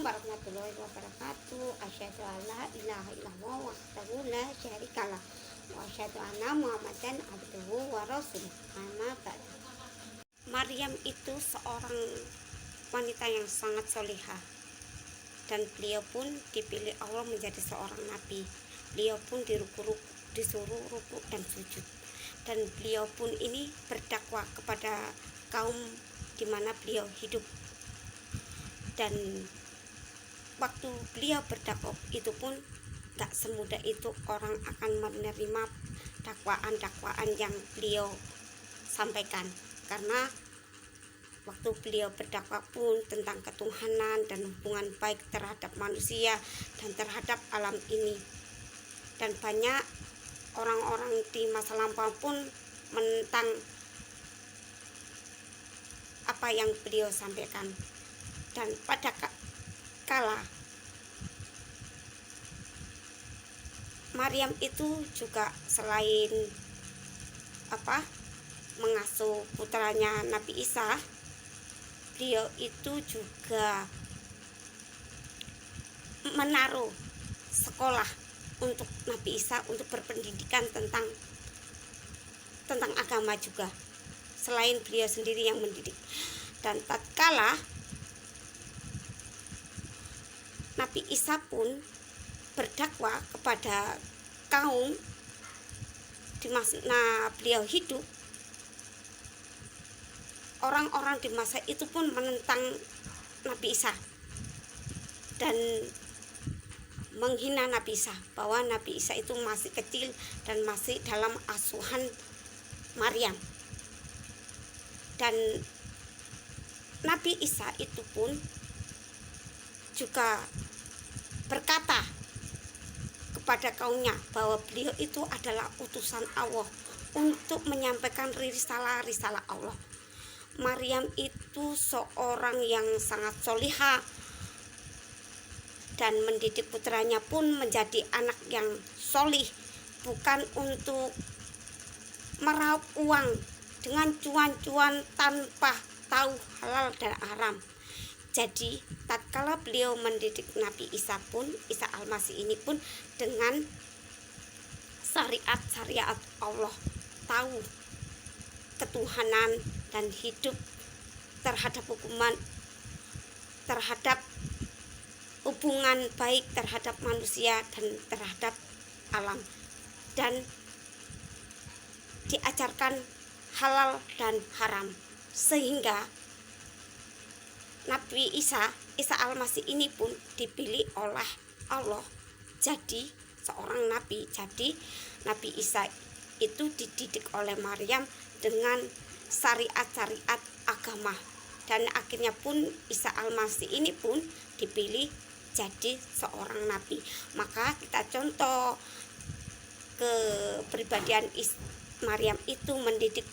Assalamualaikum warahmatullahi wabarakatuh. Asyhadu an la ilaha illallah wahdahu la syarikalah wa asyhadu anna Muhammadan abduhu wa rasuluh. Amma ba'du. Maryam itu seorang wanita yang sangat solihah, dan beliau pun dipilih Allah menjadi seorang nabi. Beliau pun disuruh rukuk dan sujud, dan beliau pun ini berdakwah kepada kaum di mana beliau hidup. Dan waktu beliau berdakwah itu pun gak semudah itu orang akan menerima dakwaan yang beliau sampaikan, karena waktu beliau berdakwah pun tentang ketuhanan dan hubungan baik terhadap manusia dan terhadap alam ini, dan banyak orang-orang di masa lampau pun menentang apa yang beliau sampaikan. Dan pada kala Maryam itu juga selain mengasuh putranya Nabi Isa, beliau itu juga menaruh sekolah untuk Nabi Isa untuk berpendidikan tentang agama juga, selain beliau sendiri yang mendidik. Dan tatkala Nabi Isa pun berdakwah kepada kaum di masa beliau hidup, orang-orang di masa itu pun menentang Nabi Isa dan menghina Nabi Isa, bahwa Nabi Isa itu masih kecil dan masih dalam asuhan Maryam. Dan Nabi Isa itu pun juga berkata kepada kaumnya bahwa beliau itu adalah utusan Allah untuk menyampaikan risalah Allah. Maryam itu seorang yang sangat solihah dan mendidik putranya pun menjadi anak yang solih, bukan untuk meraup uang dengan cuan-cuan tanpa tahu halal dan haram. Jadi tatkala beliau mendidik Nabi Isa pun, Isa Al-Masih ini pun dengan syariat Allah, tahu ketuhanan dan hidup terhadap hubungan baik terhadap manusia dan terhadap alam, dan diajarkan halal dan haram, sehingga Nabi Isa Al-Masih ini pun dipilih oleh Allah jadi seorang nabi. Jadi Nabi Isa itu dididik oleh Maryam dengan syariat agama, dan akhirnya pun Isa Al-Masih ini pun dipilih jadi seorang nabi. Maka kita contoh kepribadian Maryam itu mendidik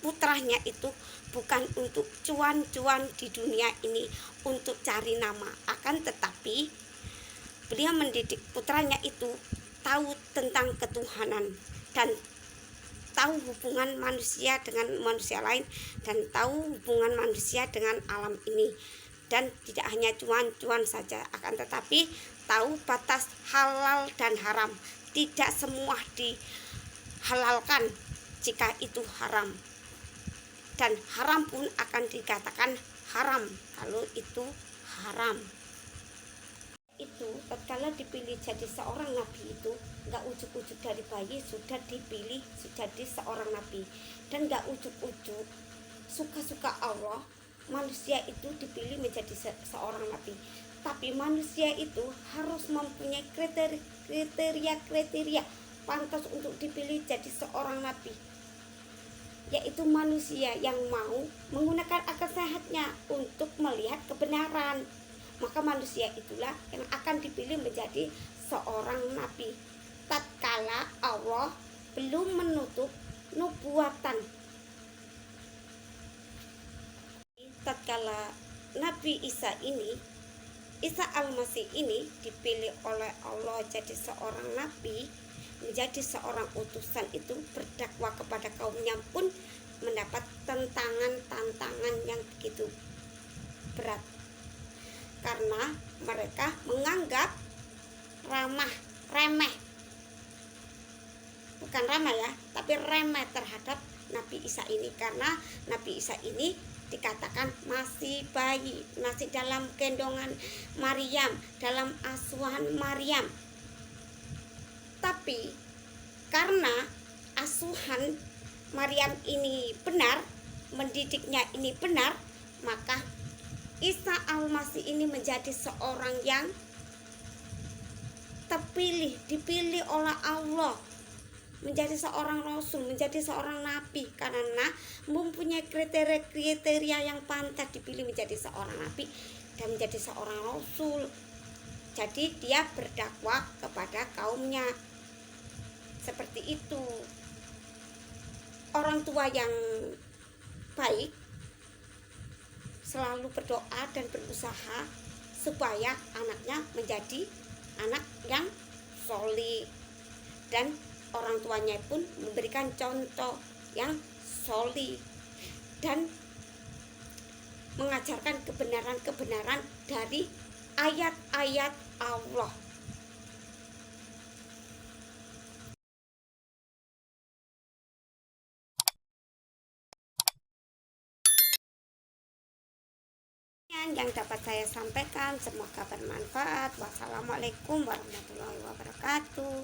putranya itu bukan untuk cuan-cuan di dunia ini, untuk cari nama, akan tetapi beliau mendidik putranya itu tahu tentang ketuhanan dan tahu hubungan manusia dengan manusia lain, dan tahu hubungan manusia dengan alam ini, dan tidak hanya cuan-cuan saja, akan tetapi tahu batas halal dan haram. Tidak semua dihalalkan jika itu haram, dan haram pun akan dikatakan haram kalau itu haram. Itu tatkala dipilih jadi seorang nabi itu nggak ujuk-ujuk dari bayi sudah dipilih jadi seorang nabi, dan nggak ujuk-ujuk suka-suka Allah manusia itu dipilih menjadi seorang nabi. Tapi manusia itu harus mempunyai kriteria pantas untuk dipilih jadi seorang nabi, yaitu manusia yang mau menggunakan akal sehatnya untuk melihat kebenaran. Maka manusia itulah yang akan dipilih menjadi seorang nabi tatkala Allah belum menutup nubuatan. Tatkala Nabi Isa Al-Masih ini dipilih oleh Allah jadi seorang nabi, menjadi seorang utusan, itu berdakwah kepada kaumnya pun mendapat tantangan yang begitu berat. karena mereka menganggap remeh, bukan ramah ya, tapi remeh terhadap Nabi Isa ini, karena Nabi Isa ini dikatakan masih bayi, masih dalam gendongan Maryam, dalam asuhan Maryam. Tapi karena asuhan Maryam ini benar, mendidiknya ini benar, maka Isa Al-Masih ini menjadi seorang yang terpilih, dipilih oleh Allah, menjadi seorang rasul, menjadi seorang nabi, karena mempunyai kriteria yang pantas dipilih menjadi seorang nabi dan menjadi seorang rasul. Jadi dia berdakwah kepada kaumnya seperti itu. Orang tua yang baik selalu berdoa dan berusaha supaya anaknya menjadi anak yang solih, dan orang tuanya pun memberikan contoh yang solih dan mengajarkan kebenaran-kebenaran dari ayat-ayat Allah. Yang dapat saya sampaikan, semoga bermanfaat. Wassalamualaikum warahmatullahi wabarakatuh.